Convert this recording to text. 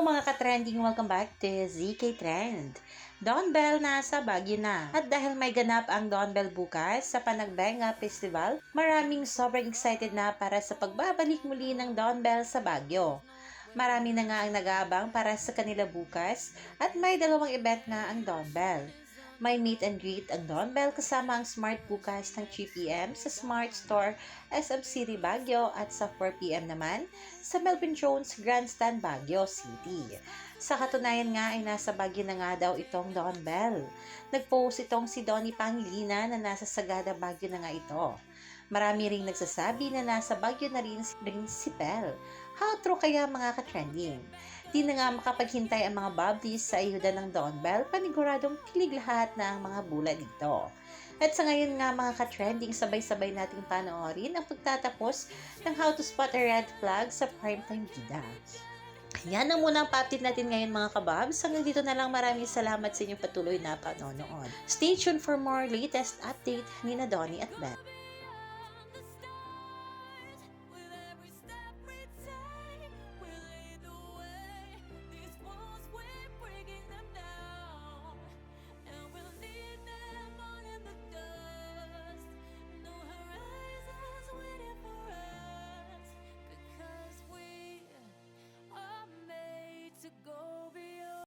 mga ka-trending, welcome back to ZK Trend. Dawn Bell nasa Baguio na. At dahil may ganap ang Dawn Bell bukas sa Panagbenga Festival, maraming sobrang excited na para sa pagbabalik muli ng Dawn Bell sa Baguio. Marami na nga ang nag-aabang para sa kanila bukas at may dalawang event na ang Dawn Bell. May meet and greet ang Dawn Bell kasama ang Smart bukas ng 3pm sa Smart Store SM City Baguio at sa 4pm naman sa Melvin Jones Grandstand Baguio City. Sa katunayan nga ay nasa Baguio na nga daw itong Dawn Bell. Nag-post itong si Donnie Pangilinan na nasa Sagada Baguio na nga ito. Marami ring nagsasabi na nasa Baguio na rin si Bell. How true kaya mga ka-trending? Di na nga makapaghintay ang mga bubblies sa ayuda ng Dawn Bell, paniguradong kilig lahat na ang mga bula dito. At sa ngayon nga mga ka-trending, sabay-sabay nating panoorin ang pagtatapos ng How to Spot a Red Flag sa Primetime Bida. Yan ang muna ang pa-update natin ngayon mga kababs. Hanggang dito na lang, maraming salamat sa inyong patuloy na panonood. Stay tuned for more latest update ni na Donnie at Bell.